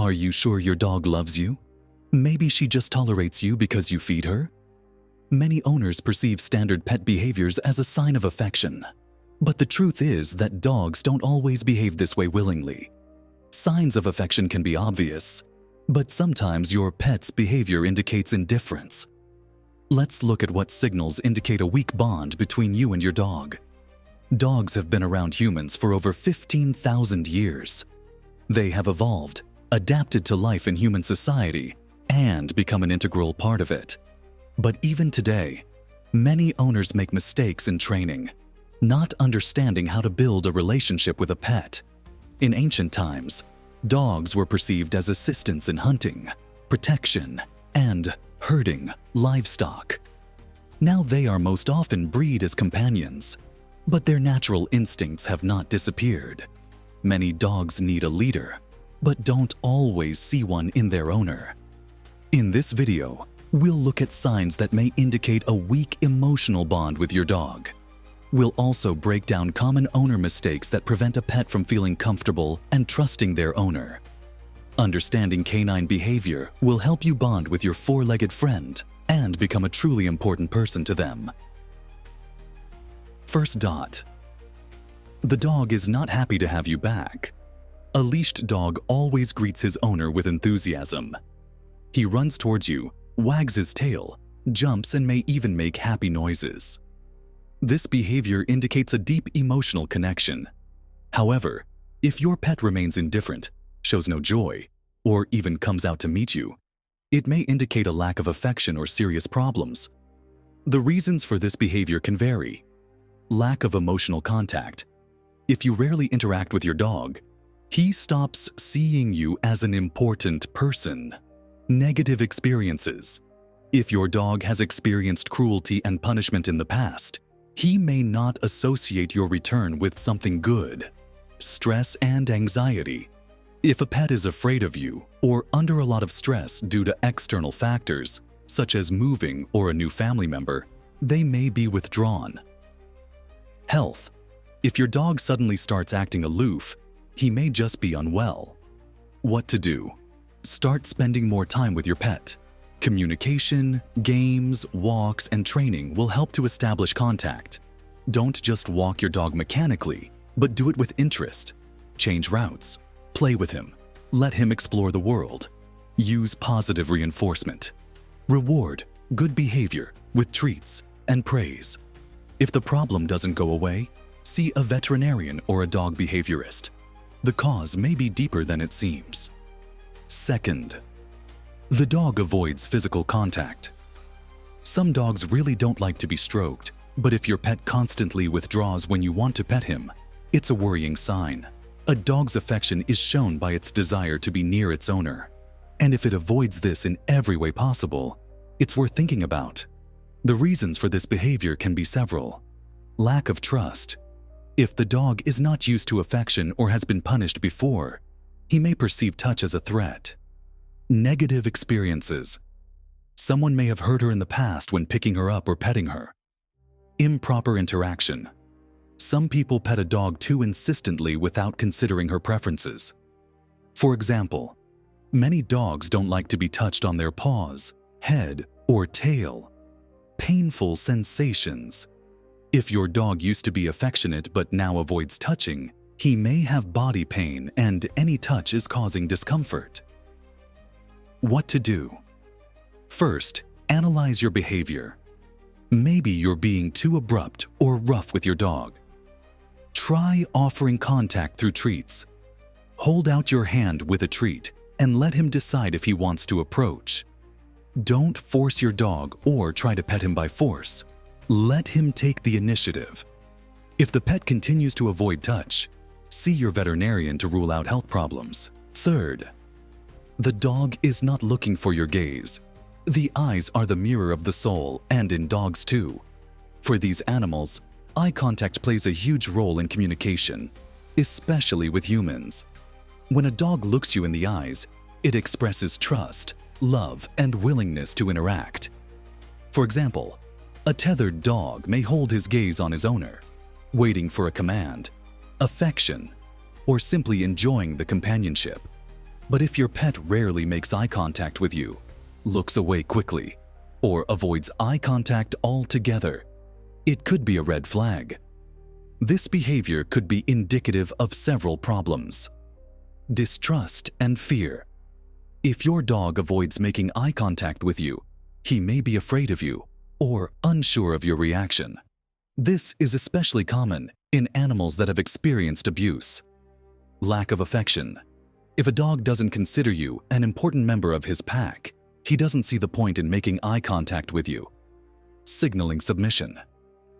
Are you sure your dog loves you? Maybe she just tolerates you because you feed her? Many owners perceive standard pet behaviors as a sign of affection. But the truth is that dogs don't always behave this way willingly. Signs of affection can be obvious, but sometimes your pet's behavior indicates indifference. Let's look at what signals indicate a weak bond between you and your dog. Dogs have been around humans for over 15,000 years. They have evolved, adapted to life in human society, and become an integral part of it. But even today, many owners make mistakes in training, not understanding how to build a relationship with a pet. In ancient times, dogs were perceived as assistants in hunting, protection, and herding livestock. Now they are most often bred as companions, but their natural instincts have not disappeared. Many dogs need a leader, but don't always see one in their owner. In this video, we'll look at signs that may indicate a weak emotional bond with your dog. We'll also break down common owner mistakes that prevent a pet from feeling comfortable and trusting their owner. Understanding canine behavior will help you bond with your four-legged friend and become a truly important person to them. First dot. The dog is not happy to have you back. A leashed dog always greets his owner with enthusiasm. He runs towards you, wags his tail, jumps, and may even make happy noises. This behavior indicates a deep emotional connection. However, if your pet remains indifferent, shows no joy, or even comes out to meet you, it may indicate a lack of affection or serious problems. The reasons for this behavior can vary. Lack of emotional contact. If you rarely interact with your dog, he stops seeing you as an important person. Negative experiences. If your dog has experienced cruelty and punishment in the past, he may not associate your return with something good. Stress and anxiety. If a pet is afraid of you or under a lot of stress due to external factors, such as moving or a new family member, they may be withdrawn. Health. If your dog suddenly starts acting aloof, he may just be unwell. What to do? Start spending more time with your pet. Communication, games, walks, and training will help to establish contact. Don't just walk your dog mechanically, but do it with interest. Change routes. Play with him. Let him explore the world. Use positive reinforcement. Reward good behavior with treats and praise. If the problem doesn't go away, see a veterinarian or a dog behaviorist. The cause may be deeper than it seems. Second, the dog avoids physical contact. Some dogs really don't like to be stroked, but if your pet constantly withdraws when you want to pet him, it's a worrying sign. A dog's affection is shown by its desire to be near its owner. And if it avoids this in every way possible, it's worth thinking about. The reasons for this behavior can be several. Lack of trust. If the dog is not used to affection or has been punished before, he may perceive touch as a threat. Negative experiences. Someone may have hurt her in the past when picking her up or petting her. Improper interaction. Some people pet a dog too insistently without considering her preferences. For example, many dogs don't like to be touched on their paws, head, or tail. Painful sensations. If your dog used to be affectionate but now avoids touching, he may have body pain and any touch is causing discomfort. What to do? First, analyze your behavior. Maybe you're being too abrupt or rough with your dog. Try offering contact through treats. Hold out your hand with a treat and let him decide if he wants to approach. Don't force your dog or try to pet him by force. Let him take the initiative. If the pet continues to avoid touch, see your veterinarian to rule out health problems. Third, the dog is not looking for your gaze. The eyes are the mirror of the soul, and in dogs too. For these animals, eye contact plays a huge role in communication, especially with humans. When a dog looks you in the eyes, it expresses trust, love, and willingness to interact. For example, a tethered dog may hold his gaze on his owner, waiting for a command, affection, or simply enjoying the companionship. But if your pet rarely makes eye contact with you, looks away quickly, or avoids eye contact altogether, it could be a red flag. This behavior could be indicative of several problems. Distrust and fear. If your dog avoids making eye contact with you, he may be afraid of you or unsure of your reaction. This is especially common in animals that have experienced abuse. Lack of affection. If a dog doesn't consider you an important member of his pack, he doesn't see the point in making eye contact with you. Signaling submission.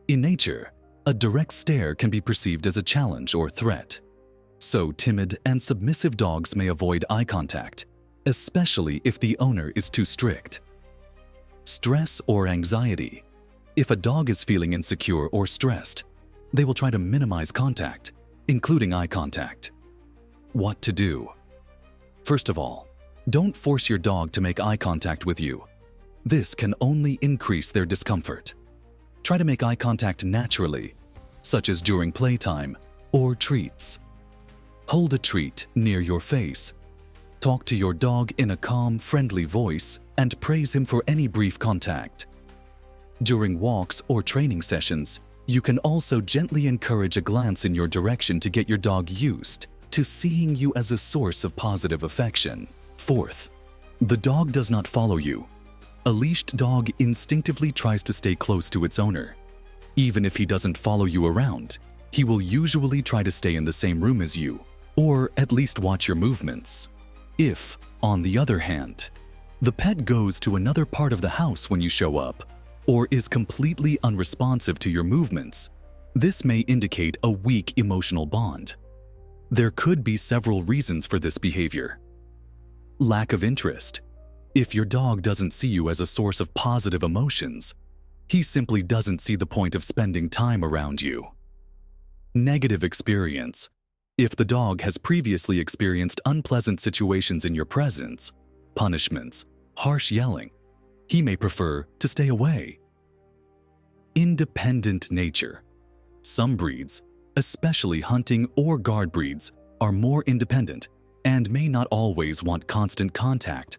In nature, a direct stare can be perceived as a challenge or threat. So timid and submissive dogs may avoid eye contact, especially if the owner is too strict. Stress or anxiety. If a dog is feeling insecure or stressed, they will try to minimize contact, including eye contact. What to do? First of all, don't force your dog to make eye contact with you. This can only increase their discomfort. Try to make eye contact naturally, such as during playtime or treats. Hold a treat near your face. Talk to your dog in a calm, friendly voice and praise him for any brief contact. During walks or training sessions, you can also gently encourage a glance in your direction to get your dog used to seeing you as a source of positive affection. Fourth, the dog does not follow you. A leashed dog instinctively tries to stay close to its owner. Even if he doesn't follow you around, he will usually try to stay in the same room as you, or at least watch your movements. If, on the other hand, the pet goes to another part of the house when you show up, or is completely unresponsive to your movements, this may indicate a weak emotional bond. There could be several reasons for this behavior. Lack of interest. If your dog doesn't see you as a source of positive emotions, he simply doesn't see the point of spending time around you. Negative experience. If the dog has previously experienced unpleasant situations in your presence, punishments, harsh yelling, he may prefer to stay away. Independent nature. Some breeds, especially hunting or guard breeds, are more independent and may not always want constant contact.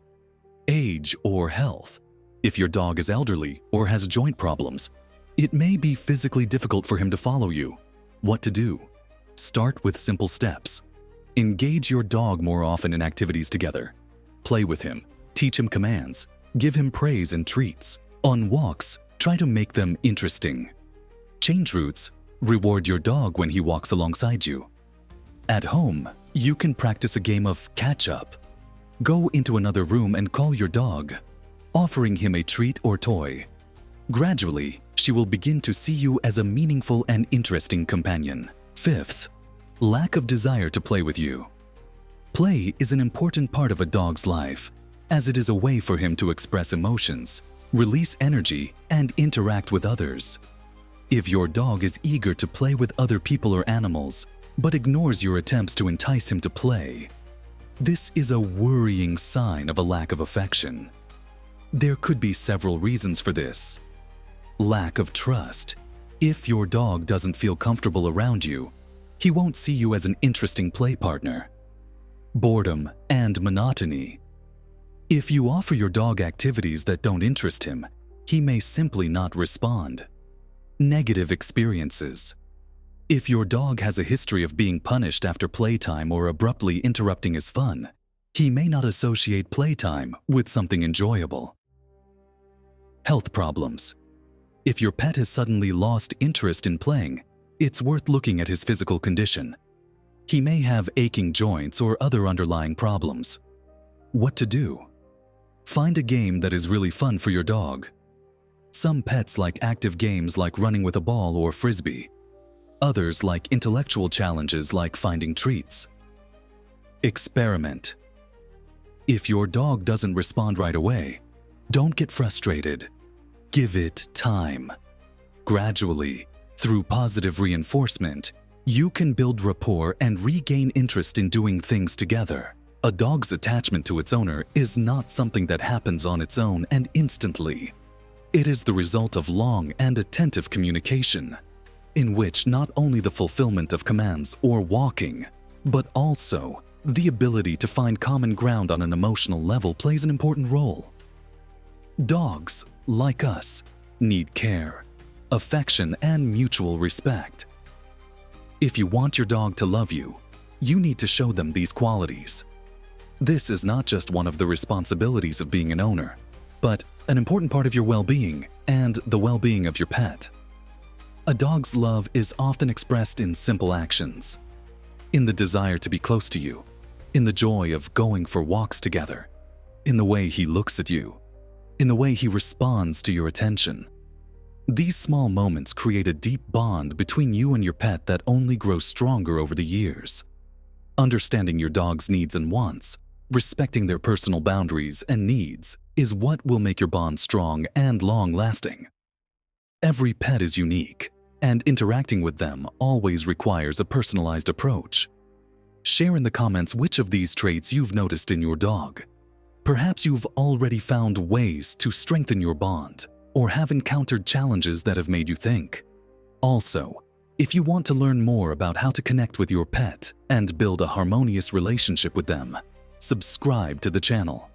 Age or health. If your dog is elderly or has joint problems, it may be physically difficult for him to follow you. What to do? Start with simple steps. Engage your dog more often in activities together. Play with him, teach him commands, give him praise and treats. On walks, try to make them interesting. Change routes, reward your dog when he walks alongside you. At home, you can practice a game of catch-up. Go into another room and call your dog, offering him a treat or toy. Gradually, she will begin to see you as a meaningful and interesting companion. Fifth, lack of desire to play with you. Play is an important part of a dog's life, as it is a way for him to express emotions, release energy, and interact with others. If your dog is eager to play with other people or animals, but ignores your attempts to entice him to play, this is a worrying sign of a lack of affection. There could be several reasons for this. Lack of trust. If your dog doesn't feel comfortable around you, he won't see you as an interesting play partner. Boredom and monotony. If you offer your dog activities that don't interest him, he may simply not respond. Negative experiences. If your dog has a history of being punished after playtime or abruptly interrupting his fun, he may not associate playtime with something enjoyable. Health problems. If your pet has suddenly lost interest in playing, it's worth looking at his physical condition. He may have aching joints or other underlying problems. What to do? Find a game that is really fun for your dog. Some pets like active games like running with a ball or frisbee. Others like intellectual challenges like finding treats. Experiment. If your dog doesn't respond right away, don't get frustrated. Give it time. Gradually, through positive reinforcement, you can build rapport and regain interest in doing things together. A dog's attachment to its owner is not something that happens on its own and instantly. It is the result of long and attentive communication, in which not only the fulfillment of commands or walking, but also The ability to find common ground on an emotional level plays an important role. Dogs, like us, need care, affection, and mutual respect. If you want your dog to love you, you need to show them these qualities. This is not just one of the responsibilities of being an owner, but an important part of your well-being and the well-being of your pet. A dog's love is often expressed in simple actions, in the desire to be close to you, in the joy of going for walks together, in the way he looks at you, in the way he responds to your attention. These small moments create a deep bond between you and your pet that only grows stronger over the years. Understanding your dog's needs and wants, respecting their personal boundaries and needs, is what will make your bond strong and long-lasting. Every pet is unique, and interacting with them always requires a personalized approach. Share in the comments which of these traits you've noticed in your dog. Perhaps you've already found ways to strengthen your bond, or have encountered challenges that have made you think. Also, if you want to learn more about how to connect with your pet and build a harmonious relationship with them, subscribe to the channel.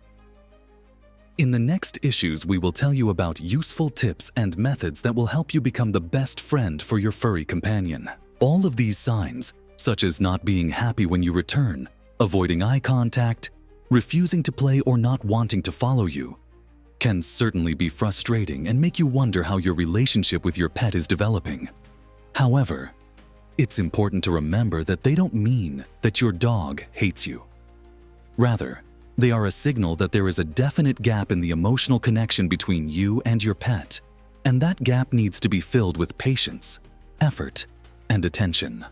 In the next issues, we will tell you about useful tips and methods that will help you become the best friend for your furry companion. All of these signs, such as not being happy when you return, avoiding eye contact, refusing to play, or not wanting to follow you, can certainly be frustrating and make you wonder how your relationship with your pet is developing. However, it's important to remember that they don't mean that your dog hates you. Rather, they are a signal that there is a definite gap in the emotional connection between you and your pet, and that gap needs to be filled with patience, effort, and attention.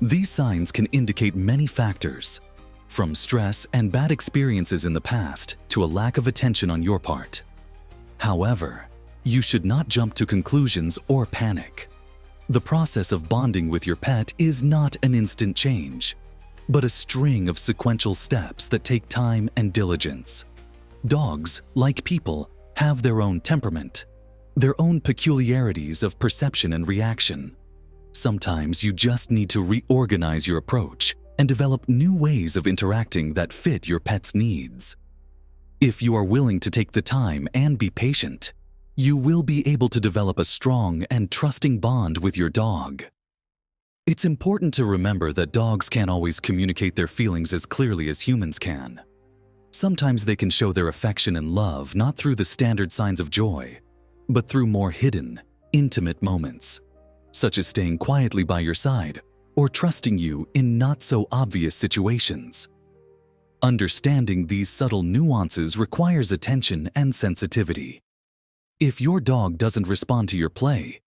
These signs can indicate many factors, from stress and bad experiences in the past to a lack of attention on your part. However, you should not jump to conclusions or panic. The process of bonding with your pet is not an instant change, but a string of sequential steps that take time and diligence. Dogs, like people, have their own temperament, their own peculiarities of perception and reaction. Sometimes you just need to reorganize your approach and develop new ways of interacting that fit your pet's needs. If you are willing to take the time and be patient, you will be able to develop a strong and trusting bond with your dog. It's important to remember that dogs can't always communicate their feelings as clearly as humans can. Sometimes they can show their affection and love not through the standard signs of joy, but through more hidden, intimate moments, such as staying quietly by your side or trusting you in not-so-obvious situations. Understanding these subtle nuances requires attention and sensitivity. If your dog doesn't respond to your play,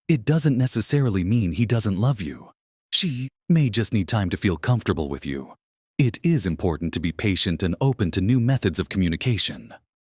it doesn't necessarily mean he doesn't love you. She may just need time to feel comfortable with you. It is important to be patient and open to new methods of communication.